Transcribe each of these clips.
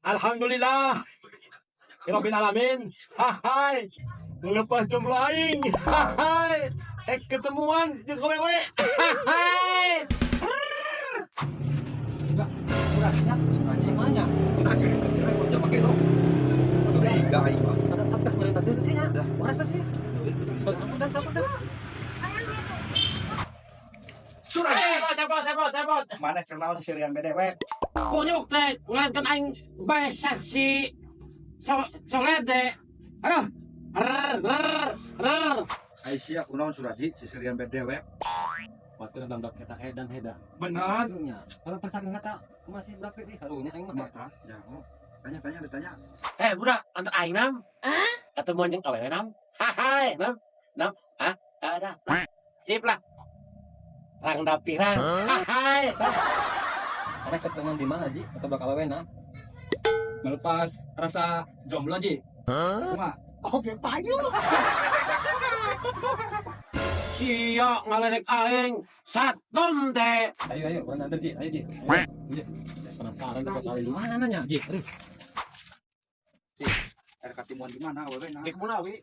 Alhamdulillah. Rabbil alamin. Hai. Ngelepas jomblo aing. Hai. Ketemuan jeung awewe. Hai. Suratnya banyak. Udah sih, kira mau jam pakai dong. Curiga aing mah. Ada satgas merintah deh sih ya. Waras sih. Sambutan. Surat. Cepot. Mana kenal si Rian BDW? Kunyuk teh, ulah kan aing bae saksi. Solede. Aduh. Aisyah kunaon Suraji si Rian BDW? Waktu nang kita edan heda. Benar. Kalau pas kata masih berapa nih karunya aing mah. Mata, ya. Tanya ditanya. Budak, antar aing nam. Ketemuan jeung awewe nam. Hai, nam. Ada. Sip lah. Rang dapirang. Hai. Ada ketemuan di mana Ji? Atau bakal wena? Melepas rasa jomblo Ji. Cuma Oke, payu. Sia ngaledek aing satom teh. Ayo, mana ada Ji? Ayo Ji. Penasaran dapat kali di mana nya Ji? Aduh. Ada ketemuan di mana awewe nah? Dik Munawi.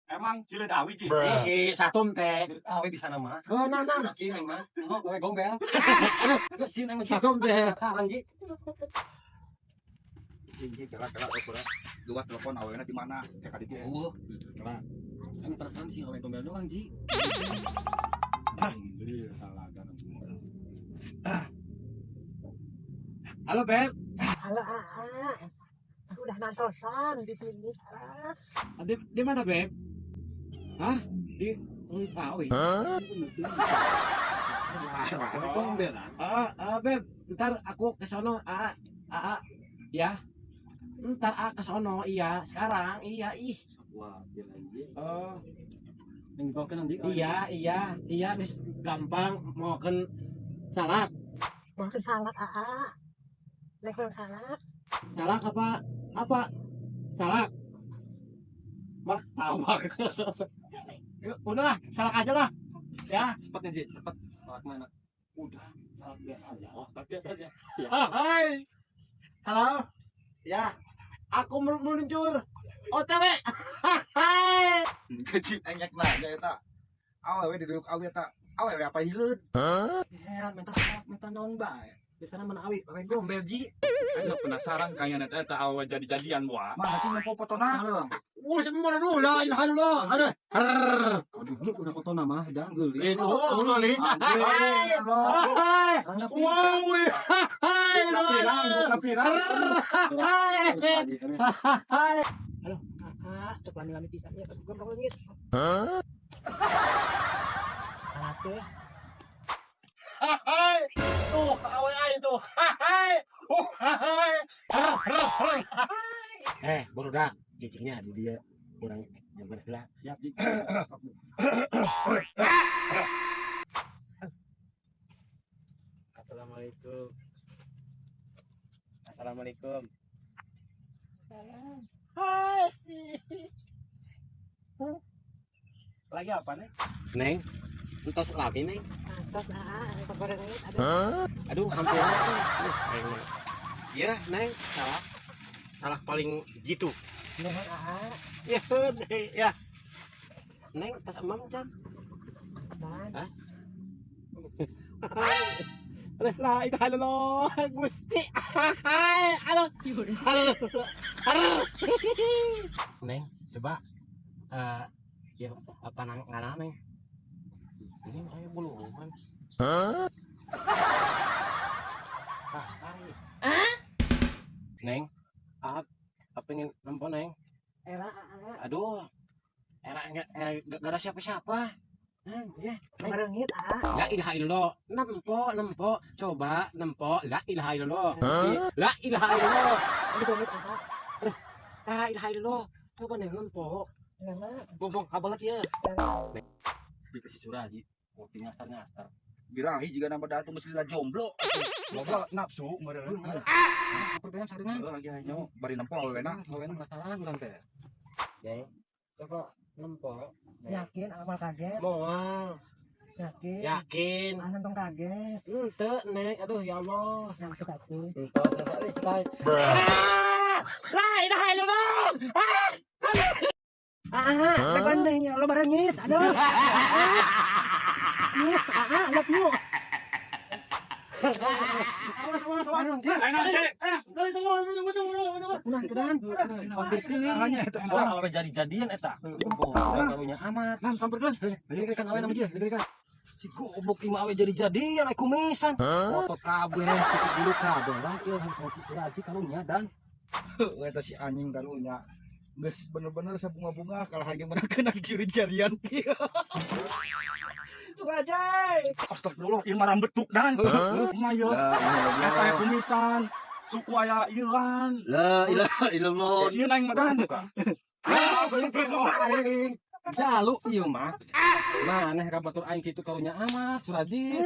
emang Cileud Awi Ji. Si satom teh. Awe di sana mah. Oh, nah. Ini mah. Oh, kowe gombel. Terus sih nang Satom teh. saran Ji. Ini kira ukuran. Dua telepon awewe di mana? Kayak ditu eueuh. Kira. Kan perasaan sih kowe gombel doang Ji. Halo, Beb. Halo, aku udah nantosan di sini. Di mana, Beb? Hah? Di Munawi. Gombel ah. Beb, ntar aku ke sono. Ya. Ntar ke sono, iya. Sekarang, iya, ih. Wah, dia lagi. Oh, Ning kok kan Ji. iya. Bis gampang mau ke salak. Makan salad, level salad. Salak apa? Salak. Martabak. Udah lah, salak aja lah. Ya. Cepatnya Ji, cepet. Salak mana? Udah, salak biasa aja. Oh, salak biasa aja. Hai. Halo. Ya. Aku meluncur OTW. Hai. Gaji enyak nanya eta. Awewe di duduk awewe eta. Awewe apa hileud? Heran minta salak, minta naon bae. Biasana mana awi, awe gombel Ji. Aing penasaran kayaknya eta awe jadi-jadian gua. Mana sih nyopo fotona? Halo. Wah, semua dulu. La ilaha illallah. Aduh. Aduh, ini udah foto nama, dah geli. Itu nulis. Hai. Wow. Hai. Hai. Halo, kakak, cek lami-lami pisan ya, tapi bukan langit. Salad teh. Hai. Tuh, awe aing tuh. Hai. Hai. Baru dah. Cicingnya di dia kurang yang bergerak. Siap di. Assalamualaikum. Assalamualaikum. Hai. Lagi apa nih? Neng. Entos lagi neng. Nantos goreng langit ada. Aduh, hampir. Aduh, iya, neng. Salah paling gitu. Nuhun, Ya, ya. Neng, tas emam can. apaan? Hah? La ilaha illallah, Gusti. Halo. Neng, coba ya apa ngana Neng? Ini ayo bulungan. Neng, apa pengen nempel Neng? Era, Aduh, gak ada siapa-siapa. Neng, ya. goreng langit, La ilaha illallah. Nempo. Coba nempo. La ilaha illallah. La ilaha illallah. Ada langit, La ilaha illallah. Coba neng nempo. Kenapa? Bong kabelet ya. Dikasih Suraji. Kopi ngasar-ngasar. Birahi jika nama datu mesti lah jomblo. Jomblo nafsu meureun. Perbedaan sarina. Lagi hanya bari nempo awewe nah. Awewe masalah urang teh. Neng, coba nempo. Yakin amal kaget? Moal. Yakin. Yakin. Anan tong kaget. Ente nek, aduh ya Allah. Yang kaki. Ente selesai. Lai dah lu dong. Depan nih, lo bareng nyit. Aduh. Nyit, love you. Nah, kedan. Hanya itu. Kalau jadi-jadian eta. Karunya amat. Nan samperkeun. Dengarkan awe nama dia, dengarkan. Si goblok ieu awe jadi-jadian ai kumisan. Foto kabeh cukup dulu kabeh lah ieu si Raji karunya dan Eta si anjing karunya. Geus bener-bener sabunga-bunga kalau harga menangkeun kiri jarian. Surajay. Astagfirullah, ieu mah rambetuk dan. Mayo. Eta aya kumisan. Suku aya ieuan. La ilaha illallah. Sieun aing mah dan bukan. jalu ieu mah. Maneh ka batur aing kitu karunya amat Suraji.